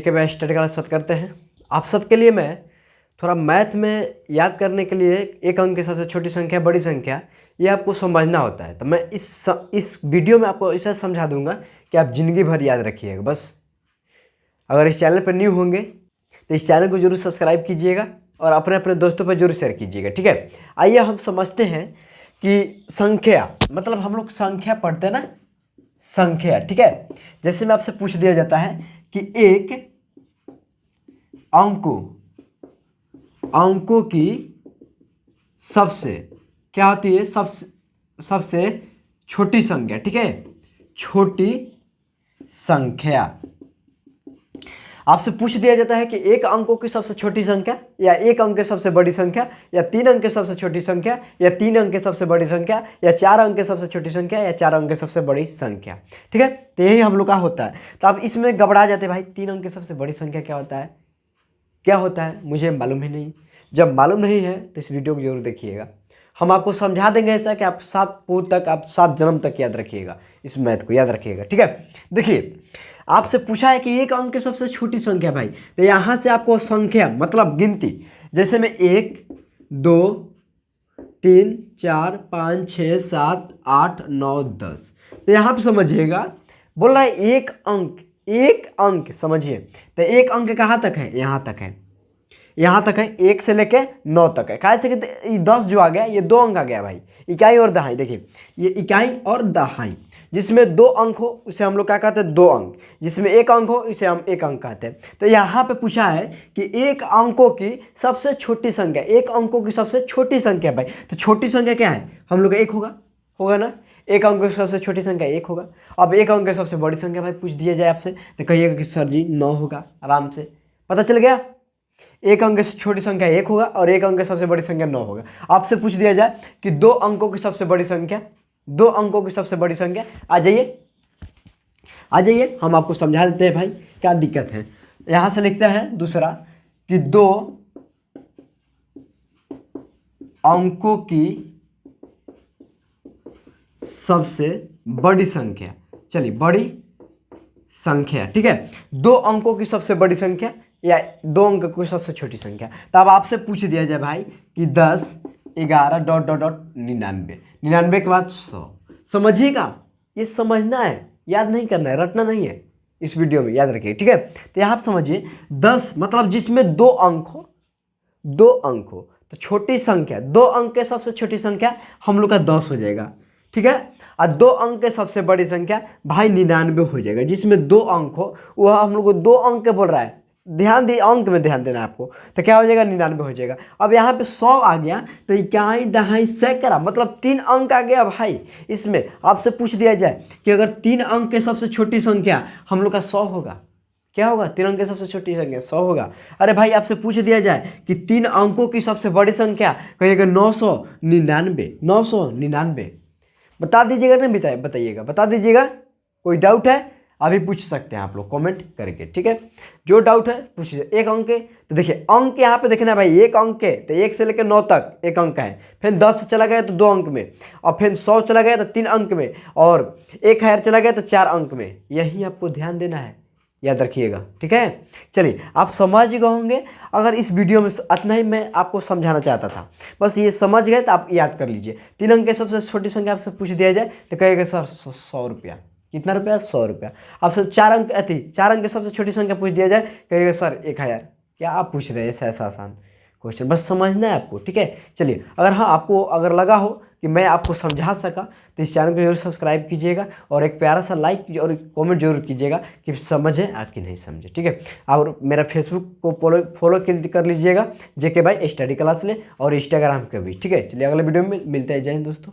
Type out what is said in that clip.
जेके भाई study class शुरू करते हैं। आप सबके लिए मैं थोड़ा मैथ में याद करने के लिए एक अंक की सबसे छोटी संख्या बड़ी संख्या ये आपको समझना होता है। तो मैं इस वीडियो में आपको इसे समझा दूंगा कि आप ज़िंदगी भर याद रखिएगा। बस अगर इस चैनल पर न्यू होंगे तो इस चैनल को जरूर सब्सक्राइब कीजिएगा और अपने अपने दोस्तों पर जरूर शेयर कीजिएगा, ठीक है। आइए हम समझते हैं कि संख्या मतलब हम लोग संख्या पढ़ते हैं ना, संख्या, ठीक है। जैसे मैं आपसे पूछ दिया जाता है कि एक अंकों की सबसे क्या होती है, सबसे छोटी संख्या, ठीक है, छोटी संख्या। आपसे पूछ दिया जाता है कि एक अंकों की सबसे छोटी संख्या या एक अंक की सबसे बड़ी संख्या या 3 अंक की सबसे छोटी संख्या या 3 अंक की सबसे बड़ी संख्या या 4 अंक की सबसे छोटी संख्या या 4 अंक की सबसे बड़ी संख्या, ठीक है। तो यही हम लोग का होता है। तो आप इसमें घबरा जाते हैं, भाई 3 अंक की सबसे बड़ी संख्या क्या होता है, क्या होता है, मुझे मालूम ही नहीं। जब मालूम नहीं है तो इस वीडियो को जरूर देखिएगा। हम आपको समझा देंगे ऐसा कि आप 7 पूर्व तक, आप 7 जन्म तक याद रखिएगा, इस मैथ को याद रखिएगा, ठीक है। देखिए आपसे पूछा है कि एक अंक की सबसे छोटी संख्या भाई, तो यहाँ से आपको संख्या मतलब गिनती, जैसे में 1 2 3 4 5 6 7 8 9 10, तो यहाँ पे समझिएगा बोल रहा है एक अंक समझिए। तो एक अंक कहाँ तक है, यहाँ तक है, यहाँ तक है, 1 से लेके 9 तक है। कैसे कि 10 जो आ गया ये 2 अंक आ गया भाई, इकाई और दहाई। देखिए ये इकाई और दहाई, जिसमें 2 अंक हो उसे हम लोग क्या कहते हैं, 2 अंक। जिसमें 1 अंक हो इसे हम 1 अंक कहते हैं। तो यहाँ पे पूछा है कि एक अंकों की सबसे छोटी संख्या, एक अंकों की सबसे छोटी संख्या भाई। तो छोटी संख्या क्या है, हम लोग का 1 होगा ना। एक अंक की सबसे छोटी संख्या 1 होगा। अब एक अंक की सबसे बड़ी संख्या भाई पूछ दिया जाए आपसे तो कहिएगा कि सर जी 9 होगा। आराम से पता चल गया, एक अंक से छोटी संख्या 1 होगा और एक अंक की सबसे बड़ी संख्या 9 होगा। आपसे पूछ दिया जाए कि 2 अंकों की सबसे बड़ी संख्या, 2 अंकों की सबसे बड़ी संख्या, आ जाइए हम आपको समझा देते हैं भाई, क्या दिक्कत है। यहां से लिखते हैं दूसरा कि 2 अंकों की सबसे बड़ी संख्या, चलिए बड़ी संख्या, ठीक है। 2 अंकों की सबसे बड़ी संख्या या 2 अंक की सबसे छोटी संख्या। तो अब आपसे पूछ दिया जाए भाई कि 10 11 ... 99, 99 के बाद 100। समझिएगा, ये समझना है, याद नहीं करना है, रटना नहीं है। इस वीडियो में याद रखिए, ठीक है। तो यहाँ समझिए 10 मतलब जिसमें 2 अंक हो, 2 अंक हो, तो छोटी संख्या 2 अंक के सबसे छोटी संख्या हम लोग का 10 हो जाएगा, ठीक है। और 2 अंक के सबसे बड़ी संख्या भाई 99 हो जाएगा। जिसमें 2 अंक हो वह हम लोग को 2 अंक के बोल रहा है, ध्यान दिए, अंक में ध्यान देना है आपको। तो क्या हो जाएगा, 99 हो जाएगा। अब यहाँ पे 100 आ गया तो इकाई दहाई सैकड़ा मतलब 3 अंक आ गया भाई। इसमें आपसे पूछ दिया जाए कि अगर 3 अंक के सबसे छोटी संख्या हम लोग का 100 होगा, क्या होगा, 3 अंक की सबसे छोटी संख्या 100 होगा। अरे भाई आपसे पूछ दिया जाए कि 3 अंकों की सबसे बड़ी संख्या, कहिएगा 999, 999। बता दीजिएगा, नहीं बताइएगा, बता दीजिएगा। कोई डाउट है अभी पूछ सकते हैं आप लोग कमेंट करके, ठीक है। जो डाउट है पूछिए। एक अंक के तो देखिए अंक यहाँ पे देखना है भाई, एक अंक के तो 1 से लेकर 9 तक एक अंक है। फिर 10 चला गया तो 2 अंक में, और फिर 100 चला गया तो 3 अंक में, और 1000 चला गया तो 4 अंक में। यही आपको ध्यान देना है, याद रखिएगा, ठीक है। चलिए आप समझ गए होंगे। अगर इस वीडियो में इतना ही मैं आपको समझाना चाहता था, बस ये समझ गए तो आप याद कर लीजिए। 3 अंक की सबसे छोटी संख्या आपसे पूछ दिया जाए तो कहेगा सर 100 रुपया। कितना रुपया, 100 रुपया। आपसे 4 अंक 4 अंक की सबसे छोटी संख्या पूछ दिया जाए कहेगा सर 1000। क्या आप पूछ रहे हैं ऐसा आसान क्वेश्चन, बस समझना है आपको, ठीक है। चलिए अगर हाँ आपको अगर लगा हो कि मैं आपको समझा सका तो इस चैनल को जरूर सब्सक्राइब कीजिएगा और एक प्यारा सा लाइक और कमेंट जरूर कीजिएगा कि समझे आपकी नहीं समझे, ठीक है। और मेरा फेसबुक को फॉलो कर लीजिएगा, जेके भाई स्टडी क्लास ले, और इंस्टाग्राम के भी, ठीक है। चलिए अगले वीडियो में मिलते हैं। जय हिंद दोस्तों।